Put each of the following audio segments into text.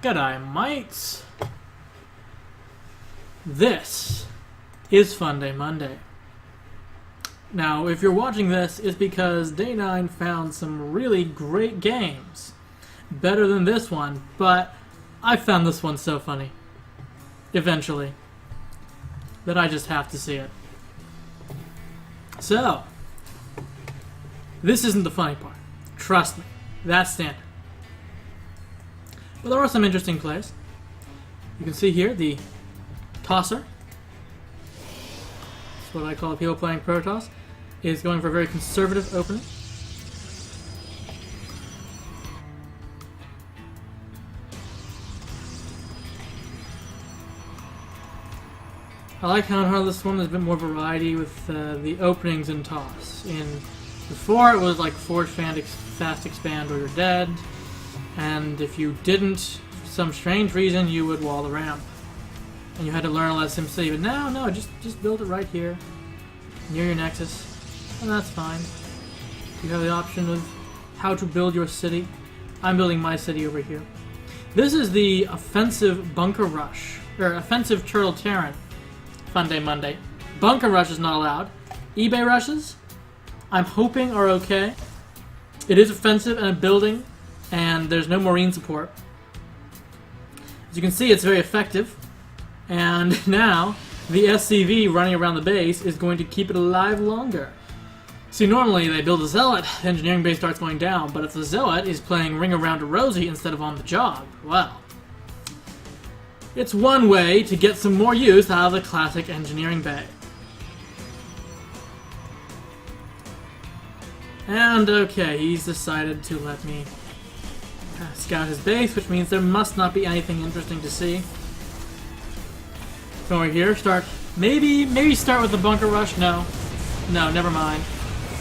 G'day, mates. This is Funday Monday. Now, if you're watching this, it's because Day 9 found some really great games. Better than this one, but I found this one so funny. Eventually. That I just have to see it. So, this isn't the funny part. Trust me, that's standard. But there are some interesting plays. You can see here the tosser. That's what I call people playing Protoss. Is going for a very conservative opening. I like how in Heartless Swarm there's a bit more variety with the openings in toss. Before it was like Forge Fast Expand or you're dead. And if you didn't, for some strange reason, you would wall the ramp. And you had to learn a lot of SimCity. But now, no, just build it right here, near your Nexus. And that's fine. You have the option of how to build your city. I'm building my city over here. This is the offensive bunker rush, or offensive turtle Terran Funday Monday. Bunker rush is not allowed. eBay rushes, I'm hoping are okay. It is offensive and a building. And there's no marine support. As you can see, it's very effective. And now, the SCV running around the base is going to keep it alive longer. See, normally they build a Zealot, the engineering base starts going down, but if the Zealot is playing Ring Around a Rosie instead of on the job, well, it's one way to get some more use out of the classic engineering bay. And okay, he's decided to let me scout his base, which means there must not be anything interesting to see. Come over here, maybe start with the bunker rush. No, never mind.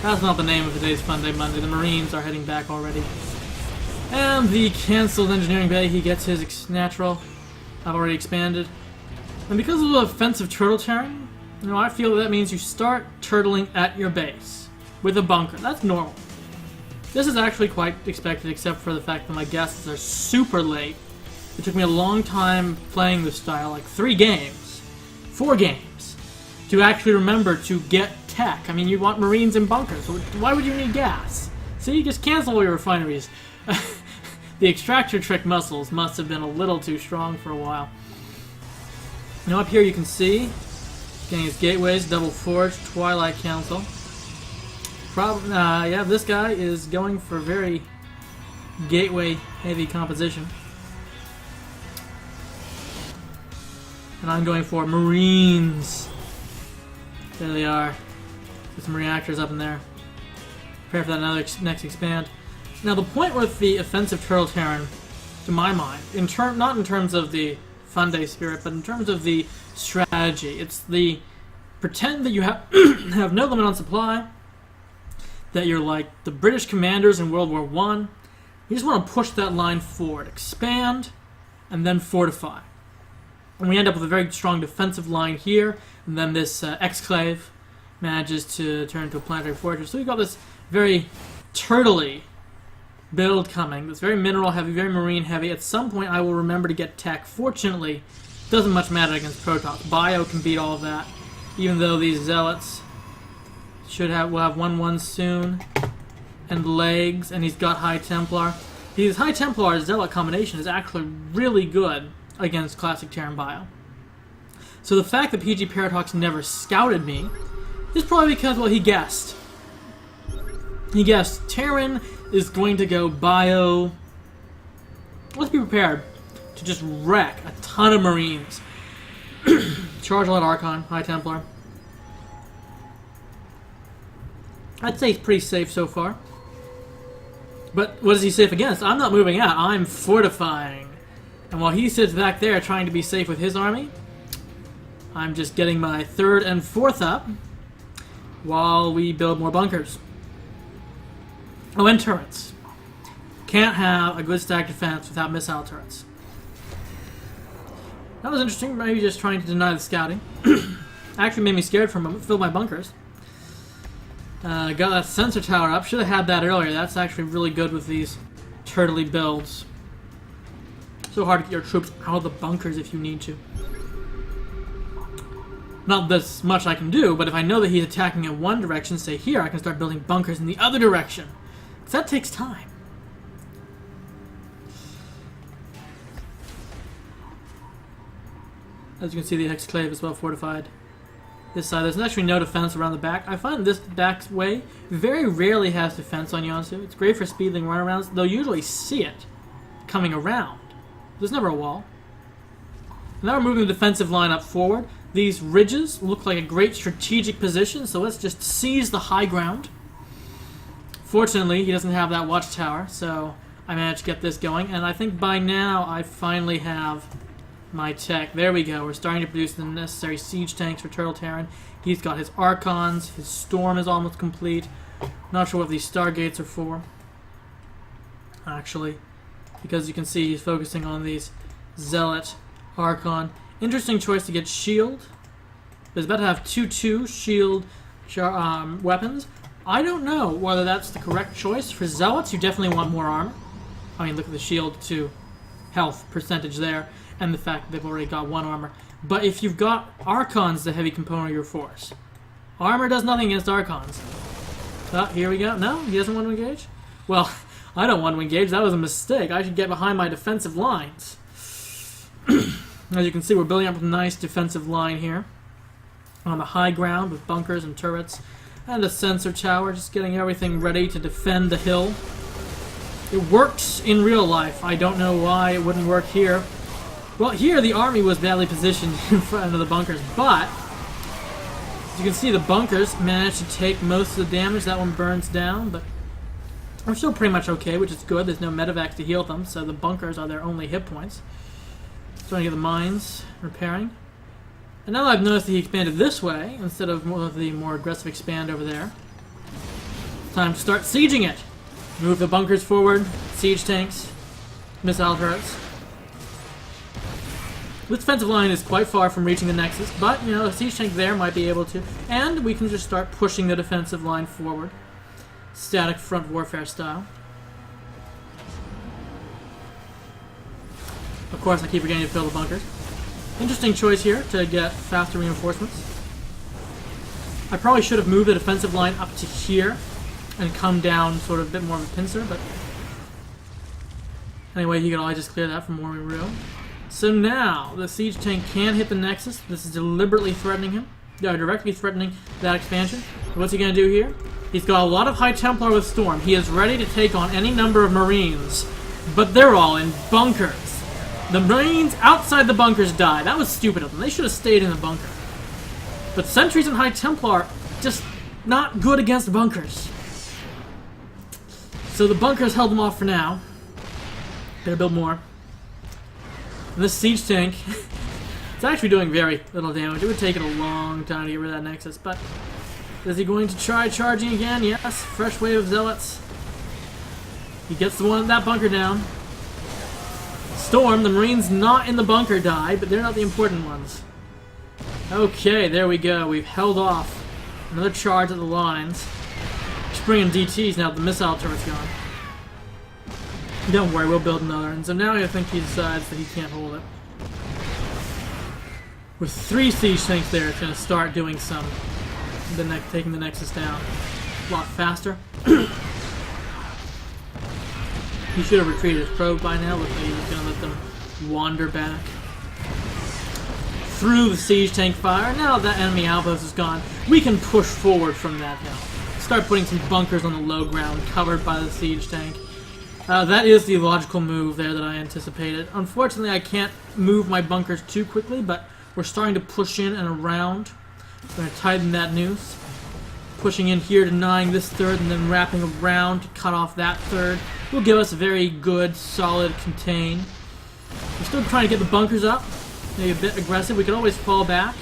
That's not the name of today's Funday Monday. The Marines are heading back already. And the cancelled engineering bay, he gets his natural. I've already expanded. And because of the offensive turtle Terran, I feel that means you start turtling at your base with a bunker. That's normal. This is actually quite expected, except for the fact that my guesses are super late. It took me a long time playing this style, like 4 games, to actually remember to get tech. I mean, you want Marines in bunkers, so why would you need gas? See, just cancel all your refineries. The extractor trick muscles must have been a little too strong for a while. Now up here you can see, getting his gateways, Double Forge, Twilight Council. Yeah, this guy is going for very gateway-heavy composition. And I'm going for Marines. There they are. Get some reactors up in there. Prepare for that next expand. Now, the point with the offensive turtle Terran, to my mind, not in terms of the Funday spirit, but in terms of the strategy, it's the pretend that you have no limit on supply, that you're like the British commanders in World War I. You just want to push that line forward, expand, and then fortify. And we end up with a very strong defensive line here, and then this exclave manages to turn into a planetary fortress. So we've got this very turtley build coming. That's very mineral heavy, very marine heavy. At some point I will remember to get tech. Fortunately, it doesn't much matter against Protoss. Bio can beat all of that, even though these Zealots will have 1-1 soon, and legs, and he's got High Templar. His High Templar Zealot combination is actually really good against classic Terran Bio. So the fact that PG Paradox never scouted me is probably because, well, he guessed. He guessed Terran is going to go Bio. Let's be prepared to just wreck a ton of Marines. Charge a lot Archon, High Templar. I'd say he's pretty safe so far. But what is he safe against? I'm not moving out. I'm fortifying. And while he sits back there trying to be safe with his army, I'm just getting my 3rd and 4th up while we build more bunkers. Oh, and turrets. Can't have a good stack defense without missile turrets. That was interesting. Maybe just trying to deny the scouting. Actually made me scared for a moment. Filled my bunkers. Got that sensor tower up. Should have had that earlier. That's actually really good with these turtley builds. So hard to get your troops out of the bunkers if you need to. Not this much I can do, but if I know that he's attacking in one direction, say here, I can start building bunkers in the other direction. Because that takes time. As you can see, the exclave is well fortified. This side, there's actually no defense around the back. I find this back way very rarely has defense on Yonsu. It's great for speeding runarounds. They'll usually see it coming around. There's never a wall. Now we're moving the defensive line up forward. These ridges look like a great strategic position, so let's just seize the high ground. Fortunately, he doesn't have that watchtower, so I managed to get this going, and I think by now I finally have my tech. There we go. We're starting to produce the necessary siege tanks for Turtle Terran. He's got his archons. His storm is almost complete. Not sure what these stargates are for, actually, because you can see he's focusing on these Zealot, Archon. Interesting choice to get shield. He's about to have 2/2 shield weapons. I don't know whether that's the correct choice. For Zealots, you definitely want more armor. I mean, look at the shield to health percentage there, and the fact that they've already got 1 armor. But if you've got Archons, the heavy component of your force, armor does nothing against Archons. Oh, here we go. No? He doesn't want to engage? Well, I don't want to engage. That was a mistake. I should get behind my defensive lines. As you can see, we're building up a nice defensive line here on the high ground with bunkers and turrets and a sensor tower, just getting everything ready to defend the hill. It works in real life. I don't know why it wouldn't work here. Well, here the army was badly positioned in front of the bunkers, but as you can see, the bunkers managed to take most of the damage. That one burns down, but I'm still pretty much okay, which is good. There's no medevacs to heal them, so the bunkers are their only hit points. Trying to get the mines repairing. And now that I've noticed that he expanded this way instead of the more aggressive expand over there, it's time to start sieging it. Move the bunkers forward, siege tanks, missile turrets. This defensive line is quite far from reaching the nexus, but you know, a siege tank there might be able to, and we can just start pushing the defensive line forward, static front warfare style. Of course, I keep forgetting to fill the bunkers. Interesting choice here to get faster reinforcements. I probably should have moved the defensive line up to here and come down sort of a bit more of a pincer, but anyway, he could always just clear that from Moriru. So now, the siege tank can hit the nexus. This is deliberately threatening him. Yeah, directly threatening that expansion. What's he going to do here? He's got a lot of High Templar with Storm. He is ready to take on any number of Marines, but they're all in bunkers. The Marines outside the bunkers die. That was stupid of them. They should have stayed in the bunker. But sentries and High Templar, just not good against bunkers. So the bunkers held them off for now. Gotta build more. And this siege tank, it's actually doing very little damage. It would take it a long time to get rid of that nexus, but is he going to try charging again? Yes. Fresh wave of Zealots. He gets that bunker down. Storm, the Marines not in the bunker die, but they're not the important ones. Okay, there we go. We've held off another charge at the lines. Just bringing DTs now that the missile turret's gone. Don't worry, we'll build another. And so now I think he decides that he can't hold it. With 3 siege tanks there, it's going to start doing some, taking the nexus down a lot faster. He should have retreated his probe by now, but he was going to let them wander back through the siege tank fire. Now that enemy outpost is gone, we can push forward from that hill. Start putting some bunkers on the low ground covered by the siege tank. That is the logical move there that I anticipated. Unfortunately, I can't move my bunkers too quickly, but we're starting to push in and around. I'm going to tighten that noose. Pushing in here, denying this third, and then wrapping around to cut off that third will give us a very good, solid contain. We're still trying to get the bunkers up. Maybe a bit aggressive. We could always fall back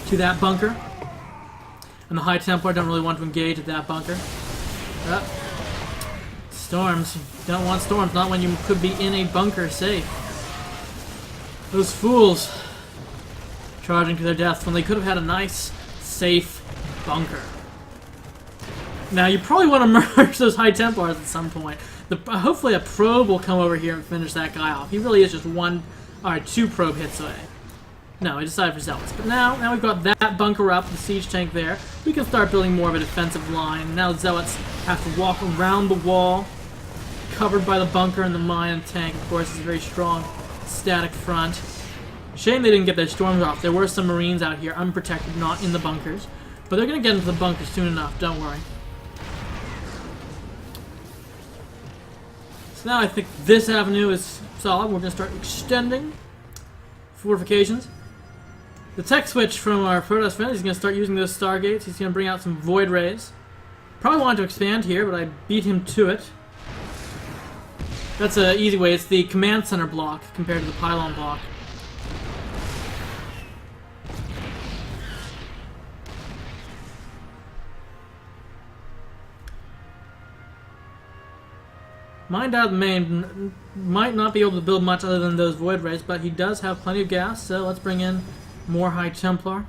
to that bunker. And the High Templar don't really want to engage at that bunker. Storms. Don't want storms. Not when you could be in a bunker safe. Those fools charging to their death when they could have had a nice, safe bunker. Now, you probably want to merge those High Templars at some point. Hopefully a probe will come over here and finish that guy off. He really is just two probe hits away. No, I decided for Zealots. But now we've got that bunker up, the siege tank there. We can start building more of a defensive line. Now Zealots have to walk around the wall, covered by the bunker and the mine and tank. Of course, it's a very strong static front. Shame they didn't get their storms off. There were some Marines out here, unprotected, not in the bunkers. But they're going to get into the bunkers soon enough, don't worry. So now I think this avenue is solid. We're going to start extending fortifications. The tech switch from our protest friend is going to start using those stargates. He's going to bring out some void rays. Probably wanted to expand here, but I beat him to it. That's an easy way. It's the command center block compared to the pylon block. Mind out the main might not be able to build much other than those void rays, but he does have plenty of gas, so let's bring in more High Templar.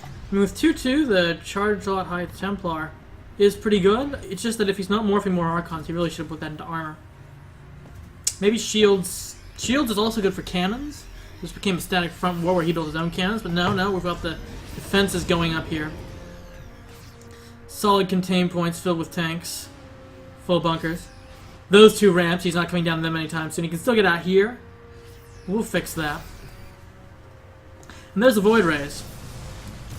I mean, with 2-2, the charged lot High Templar is pretty good. It's just that if he's not morphing more archons, he really should have put that into armor. Maybe shields. Shields is also good for cannons. This became a static front war where he built his own cannons, but no, we've got the defenses going up here. Solid contain points filled with tanks. Full bunkers. Those two ramps, he's not coming down them anytime soon. He can still get out here. We'll fix that. And there's the void rays.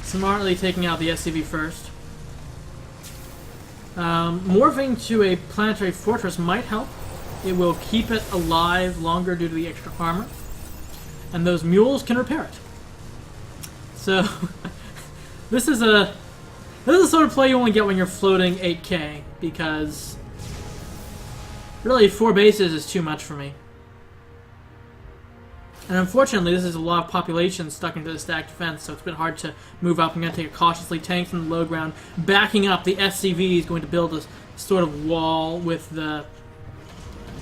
Smartly taking out the SCV first. Morphing to a planetary fortress might help. It will keep it alive longer due to the extra armor. And those mules can repair it. So, this is the sort of play you only get when you're floating 8K, because really 4 bases is too much for me. And unfortunately, this is a lot of population stuck into the stacked defense, so it's a bit hard to move up. I'm going to take it cautiously. Tanks in the low ground. Backing up, the SCV is going to build a sort of wall with the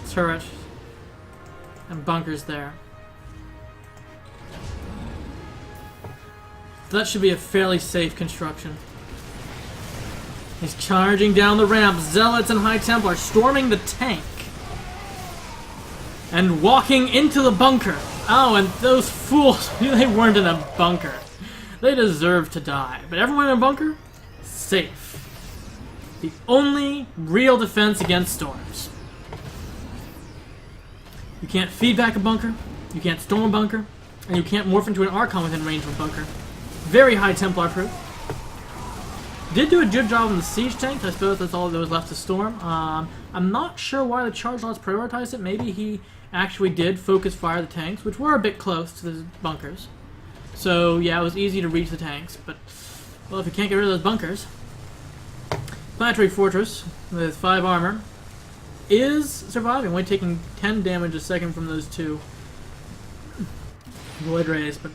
turret and bunkers there. So that should be a fairly safe construction. He's charging down the ramp. Zealots and High Templar storming the tank. And walking into the bunker. Oh, and those fools, they weren't in a bunker. They deserve to die. But everyone in a bunker? Safe. The only real defense against storms. You can't feedback a bunker, you can't storm a bunker, and you can't morph into an archon within range of a bunker. Very High Templar proof. Did do a good job on the siege tanks. I suppose that's all that was left to storm. I'm not sure why the charge lots prioritized it. Maybe he actually did focus fire the tanks, which were a bit close to the bunkers. So yeah, it was easy to reach the tanks, but well, if you can't get rid of those bunkers. Planetary Fortress with 5 armor is surviving, only taking 10 damage a second from those 2 void rays, but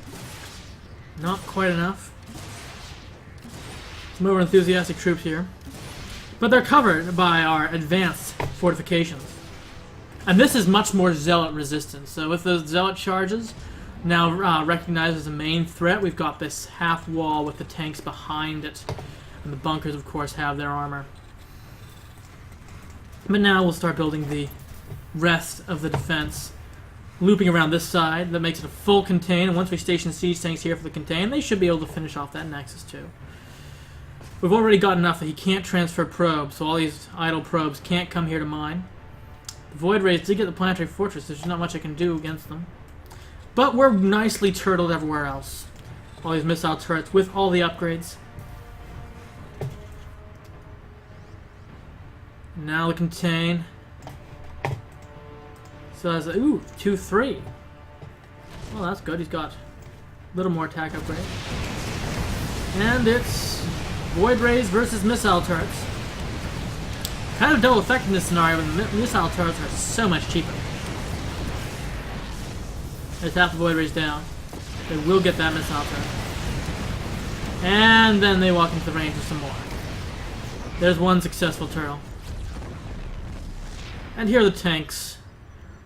not quite enough. Some over enthusiastic troops here. But they're covered by our advanced fortifications. And this is much more Zealot resistant. So with those Zealot charges now recognized as a main threat, we've got this half wall with the tanks behind it. And the bunkers, of course, have their armor. But now we'll start building the rest of the defense. Looping around this side, that makes it a full contain. And once we station siege tanks here for the contain, they should be able to finish off that nexus too. We've already got enough that he can't transfer probes, so all these idle probes can't come here to mine. The Void Rays did get the Planetary Fortress, there's not much I can do against them. But we're nicely turtled everywhere else. All these missile turrets with all the upgrades. Now the contain. So that's a, ooh, 2-3. Well, that's good. He's got a little more attack upgrade. And it's Void Rays versus missile turrets. Kind of double effect in this scenario, but the missile turrets are so much cheaper. There's half the Void Rays down. They will get that missile turret. And then they walk into the range of some more. There's one successful turtle. And here are the tanks.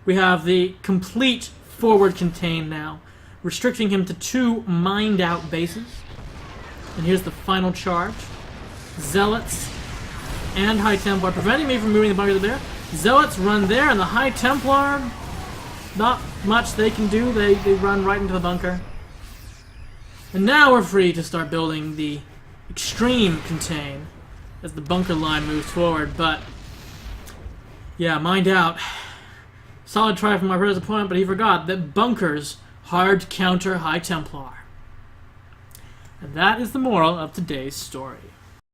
We have the complete forward contain now, restricting him to 2 mined out bases. And here's the final charge. Zealots and High Templar preventing me from moving the bunker there. Zealots run there, and the High Templar, not much they can do. They run right into the bunker. And now we're free to start building the extreme contain as the bunker line moves forward. But yeah, mind out. Solid try from my present opponent, but he forgot that bunkers hard to counter High Templar. And that is the moral of today's story.